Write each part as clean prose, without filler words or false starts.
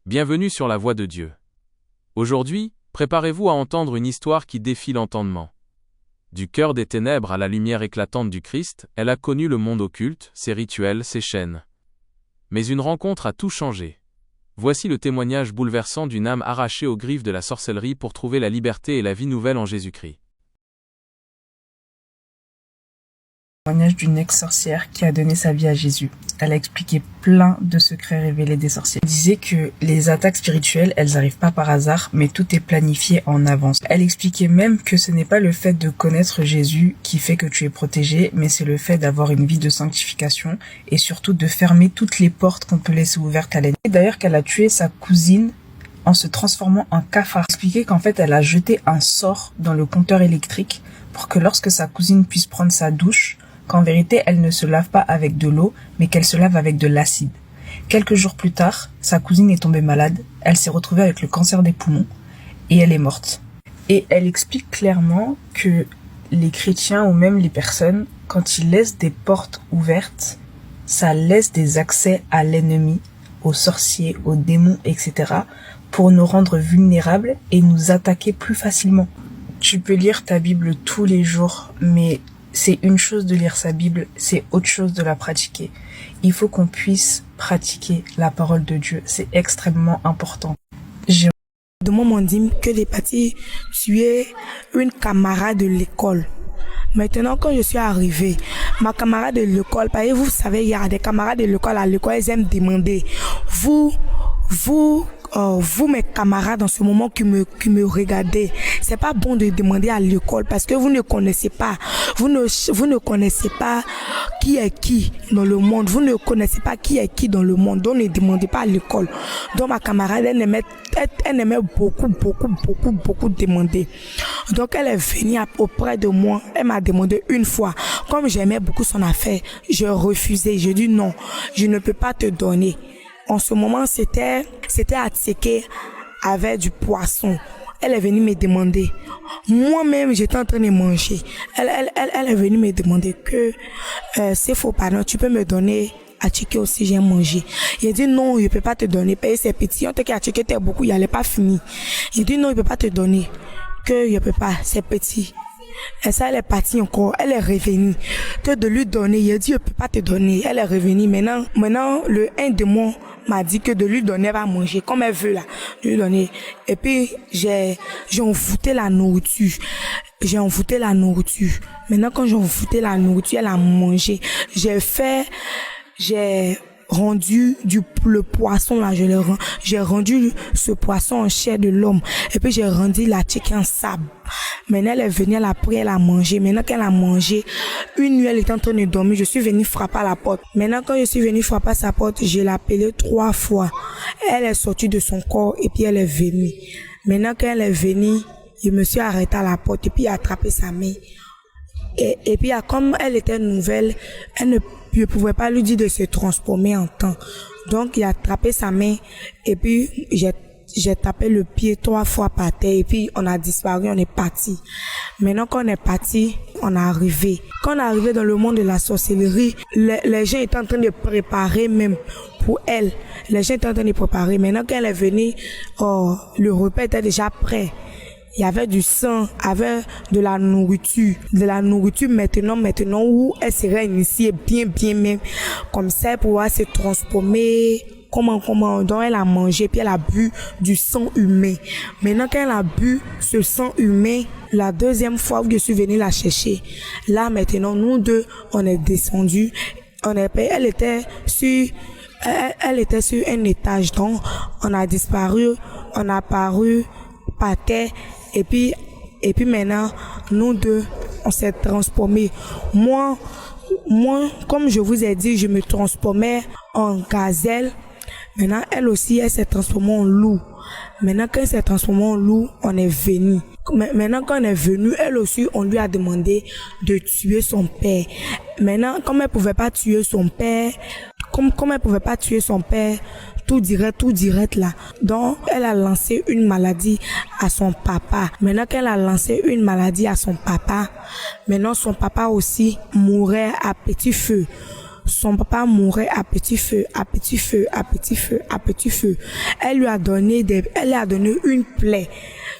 Bienvenue sur la voie de Dieu. Aujourd'hui, préparez-vous à entendre une histoire qui défie l'entendement. Du cœur des ténèbres à la lumière éclatante du Christ, elle a connu le monde occulte, ses rituels, ses chaînes. Mais une rencontre a tout changé. Voici le témoignage bouleversant d'une âme arrachée aux griffes de la sorcellerie pour trouver la liberté et la vie nouvelle en Jésus-Christ. Témoignage d'une ex-sorcière qui a donné sa vie à Jésus. Elle a expliqué plein de secrets révélés des sorciers. Elle disait que les attaques spirituelles, elles n'arrivent pas par hasard, mais tout est planifié en avance. Elle expliquait même que ce n'est pas le fait de connaître Jésus qui fait que tu es protégé, mais c'est le fait d'avoir une vie de sanctification et surtout de fermer toutes les portes qu'on peut laisser ouvertes à l'ennemi. Et d'ailleurs qu'elle a tué sa cousine en se transformant en cafard. Elle expliquait qu'en fait, elle a jeté un sort dans le compteur électrique pour que lorsque sa cousine puisse prendre sa douche, qu'en vérité, elle ne se lave pas avec de l'eau, mais qu'elle se lave avec de l'acide. Quelques jours plus tard, sa cousine est tombée malade, elle s'est retrouvée avec le cancer des poumons, et elle est morte. Et elle explique clairement que les chrétiens ou même les personnes, quand ils laissent des portes ouvertes, ça laisse des accès à l'ennemi, aux sorciers, aux démons, etc., pour nous rendre vulnérables et nous attaquer plus facilement. Tu peux lire ta Bible tous les jours, mais c'est une chose de lire sa Bible, c'est autre chose de la pratiquer. Il faut qu'on puisse pratiquer la parole de Dieu. C'est extrêmement important. De moi, on dit que les parties tuaient une camarade de l'école. Maintenant, quand je suis arrivée, ma camarade de l'école, parce que vous savez, il y a des camarades de l'école à l'école, ils aiment demander, vous, mes camarades en ce moment qui me regardez, c'est pas bon de demander à l'école parce que vous ne connaissez pas qui est qui dans le monde, vous ne connaissez pas qui est qui dans le monde, donc ne demandez pas à l'école. Donc ma camarade, elle aimait beaucoup demander. Donc elle est venue auprès de moi, elle m'a demandé une fois, comme j'aimais beaucoup son affaire, je refusais, je dis non, je ne peux pas te donner. En ce moment, c'était attiqué avec du poisson. Elle est venue me demander. Moi-même, j'étais en train de manger. Elle est venue me demander que c'est faux, pardon, tu peux me donner attiqué aussi, j'ai mangé. Il dit non, je peux pas te donner, parce que c'est petit. On t'a dit attiqué, t'es beaucoup, il n'allait pas finir. Il dit non, je peux pas te donner, que je peux pas, c'est petit. Et ça, elle est partie encore, elle est revenue. Que de lui donner, il a dit, je peux pas te donner. Elle est revenue. Maintenant, le un de moi m'a dit que de lui donner, elle va manger, comme elle veut là, de lui donner. Et puis, j'ai envoûté la nourriture. Maintenant, quand j'ai envoûté la nourriture, elle a mangé. J'ai rendu le poisson là, j'ai rendu ce poisson en chair de l'homme, et puis j'ai rendu la chicken en sable. Maintenant elle est venue, elle a pris, elle a mangé. Maintenant qu'elle a mangé, une nuit elle était en train de dormir, je suis venue frapper à la porte. Maintenant quand je suis venue frapper à sa porte, je l'ai appelée 3 fois. Elle est sortie de son corps et puis elle est venue. Maintenant quand elle est venue, je me suis arrêtée à la porte et puis j'ai attrapé sa main. Et puis comme elle était nouvelle, je pouvais pas lui dire de se transformer en temps. Donc, il a attrapé sa main et puis j'ai tapé le pied 3 fois par terre et puis on a disparu, on est parti. Maintenant qu'on est parti, on est arrivé. Quand on est arrivé dans le monde de la sorcellerie, les gens étaient en train de préparer même pour elle. Les gens étaient en train de préparer. Maintenant qu'elle est venue, le repas était déjà prêt. Il y avait du sang, avec de la nourriture maintenant où elle serait initiée bien même, comme ça pour pouvoir se transformer, comment, donc elle a mangé, puis elle a bu du sang humain. Maintenant qu'elle a bu ce sang humain, la deuxième fois où je suis venue la chercher, là maintenant nous deux, on est descendus, elle était sur un étage, donc on a disparu, on a apparu par terre. Et puis maintenant, nous deux, on s'est transformés. Moi, comme je vous ai dit, je me transformais en gazelle. Maintenant, elle aussi, elle s'est transformée en loup. Maintenant, quand elle s'est transformée en loup, on est venu. Maintenant, quand on est venu, elle aussi, on lui a demandé de tuer son père. Maintenant, comme elle pouvait pas tuer son père, tout direct là. Donc, elle a lancé une maladie à son papa. Maintenant qu'elle a lancé une maladie à son papa, maintenant son papa aussi mourait à petit feu. son papa mourait à petit feu, à petit feu, à petit feu, à petit feu. Elle lui a donné une plaie.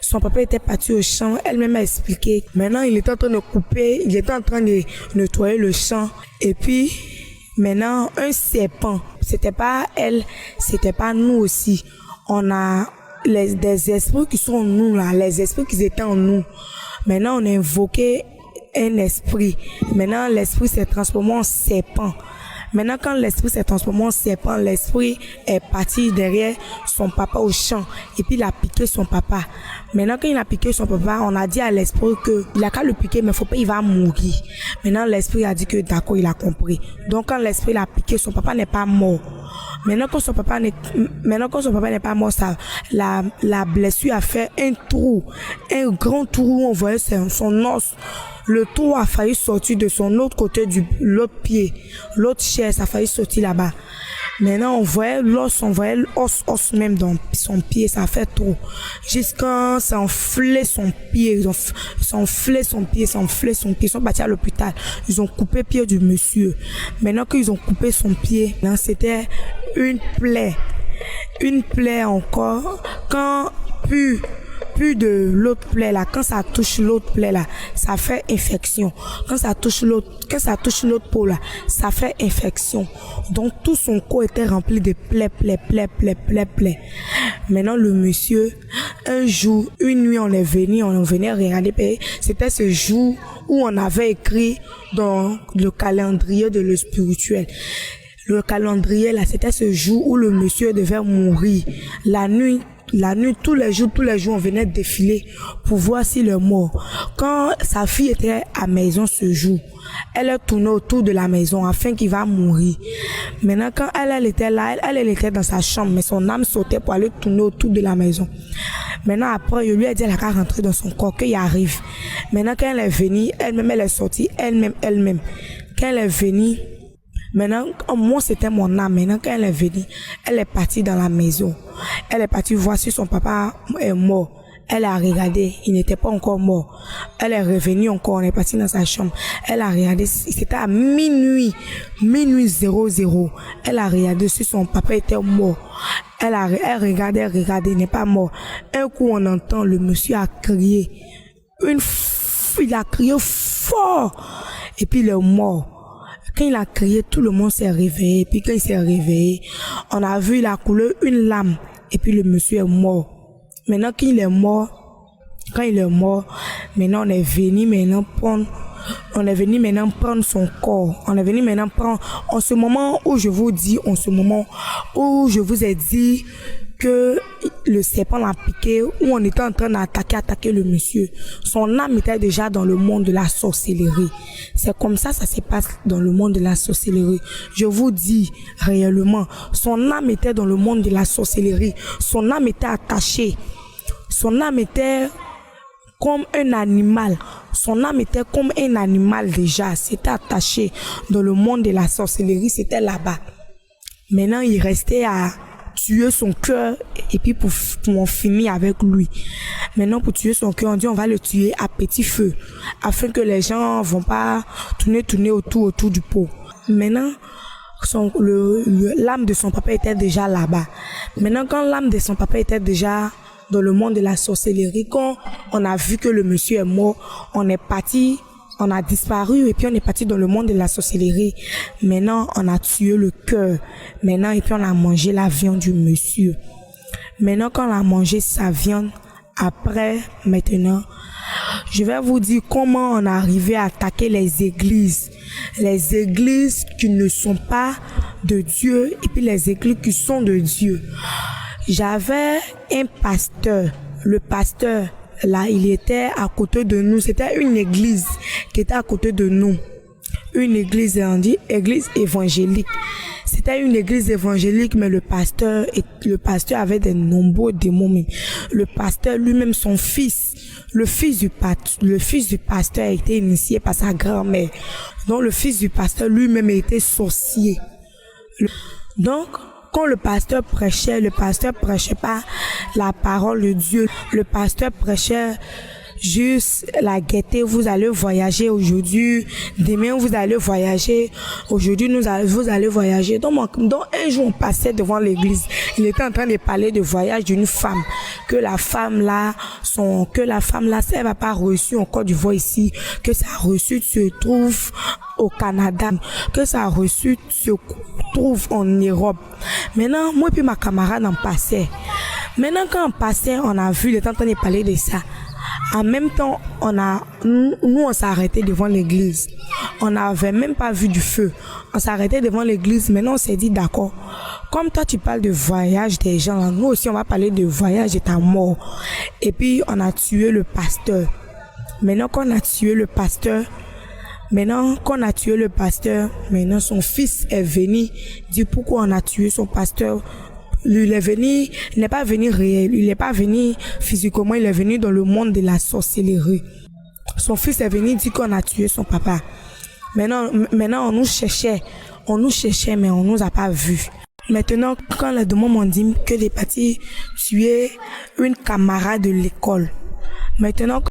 Son papa était parti au champ, elle-même a expliqué. Maintenant, il était en train de couper, il était en train de nettoyer le champ. Et puis, maintenant, un serpent, c'était pas elle, c'était pas nous aussi. On a des esprits qui sont en nous là, les esprits qui étaient en nous. Maintenant, on a invoqué un esprit. Maintenant, l'esprit s'est transformé en serpent. Maintenant, quand l'esprit s'est transformé en serpent, l'esprit est parti derrière son papa au champ et puis il a piqué son papa. Maintenant, quand il a piqué son papa, on a dit à l'esprit que il a qu'à le piquer, mais faut pas, il va mourir. Maintenant, l'esprit a dit que d'accord, il a compris. Donc, quand l'esprit l'a piqué, son papa n'est pas mort. Maintenant, quand son papa n'est pas mort, ça, la blessure a fait un trou, un grand trou où on voyait son os. Le trou a failli sortir de son autre côté l'autre pied. L'autre chaise a failli sortir là-bas. Maintenant, on voyait l'os, os même dans son pied, ça a fait trop. Jusqu'à ça enflait son pied, ça enflait son pied. Ils sont partis à l'hôpital. Ils ont coupé le pied du monsieur. Maintenant qu'ils ont coupé son pied, c'était une plaie encore. Quand plus de l'autre plaie là, quand ça touche l'autre plaie là, ça fait infection. Quand ça touche l'autre peau là, ça fait infection. Donc tout son corps était rempli de plaies. Maintenant le monsieur, un jour, une nuit, on venait regarder. C'était ce jour où on avait écrit dans le calendrier de le spirituel. Le calendrier là, c'était ce jour où le monsieur devait mourir. La nuit, tous les jours, on venait défiler pour voir s'il est mort. Quand sa fille était à la maison ce jour, elle tournait autour de la maison afin qu'il va mourir. Maintenant, quand elle était là, elle était dans sa chambre, mais son âme sautait pour aller tourner autour de la maison. Maintenant, après, je lui ai dit elle a qu'à rentrer dans son corps, qu'il arrive. Maintenant, quand elle est venue, elle-même, elle est sortie, elle-même. Quand elle est venue, maintenant, moi c'était mon âme. Maintenant, quand elle est venue, elle est partie dans la maison. Elle est partie voir si son papa est mort. Elle a regardé, il n'était pas encore mort. Elle est revenue encore, on est parti dans sa chambre. Elle a regardé, c'était à minuit 00. Elle a regardé si son papa était mort. Elle regardait, il n'est pas mort. Un coup, on entend le monsieur a crié. Il a crié fort. Et puis il est mort. Quand il a crié, tout le monde s'est réveillé. Puis quand il s'est réveillé, on a vu il a coulé une lame. Et puis le monsieur est mort. Maintenant quand il est mort, maintenant on est venu prendre son corps. On est venu maintenant prendre, en ce moment où je vous ai dit que le serpent l'a piqué, où on était en train d'attaquer le monsieur. Son âme était déjà dans le monde de la sorcellerie. C'est comme ça se passe dans le monde de la sorcellerie. Je vous dis réellement, son âme était dans le monde de la sorcellerie. Son âme était attachée. Son âme était comme un animal. Son âme était comme un animal déjà. C'était attaché dans le monde de la sorcellerie. C'était là-bas. Maintenant, il restait à tuer son cœur et puis pour en finir avec lui. Maintenant, pour tuer son cœur, on dit on va le tuer à petit feu afin que les gens vont pas tourner autour du pot. Maintenant, l'âme de son papa était déjà là-bas. Maintenant, quand l'âme de son papa était déjà dans le monde de la sorcellerie, quand on a vu que le monsieur est mort, on est parti, on a disparu et puis on est parti dans le monde de la sorcellerie. Maintenant, on a tué le cœur. Maintenant, et puis on a mangé la viande du monsieur. Maintenant, quand on a mangé sa viande, maintenant, je vais vous dire comment on est arrivé à attaquer les églises. Les églises qui ne sont pas de Dieu et puis les églises qui sont de Dieu. J'avais un pasteur. Le pasteur, là, il était à côté de nous. C'était une église qui était à côté de nous. Une église, on dit, église évangélique. C'était une église évangélique, mais le pasteur avait de nombreux démons même. Le pasteur lui-même, son fils, le fils du pasteur a été initié par sa grand-mère. Donc, le fils du pasteur lui-même a été sorcier. Donc, quand le pasteur prêchait pas la parole de Dieu. Le pasteur prêchait juste la gaieté, vous allez voyager aujourd'hui, demain vous allez voyager, aujourd'hui vous allez voyager. Donc un jour on passait devant l'église, il était en train de parler de voyage d'une femme, que la femme là, elle va pas reçu en Côte d'Ivoire ici, que sa reçu se trouve au Canada, que sa reçu se trouve en Europe. Maintenant, moi puis ma camarade en passait. Maintenant, quand on passait, on a vu, il était en train de parler de ça. En même temps, on s'est arrêté devant l'église. On n'avait même pas vu du feu. On s'est arrêté devant l'église. Maintenant, on s'est dit, d'accord. Comme toi, tu parles de voyage des gens, nous aussi, on va parler de voyage de ta mort. Et puis, on a tué le pasteur. Maintenant qu'on a tué le pasteur, maintenant son fils est venu dire pourquoi on a tué son pasteur. Lui, il n'est pas venu réel, il n'est pas venu physiquement, il est venu dans le monde de la sorcellerie. Son fils est venu dire qu'on a tué son papa. Maintenant on nous cherchait, mais on nous a pas vus. Maintenant, quand les démons m'ont dit que les partis tuaient une camarade de l'école, maintenant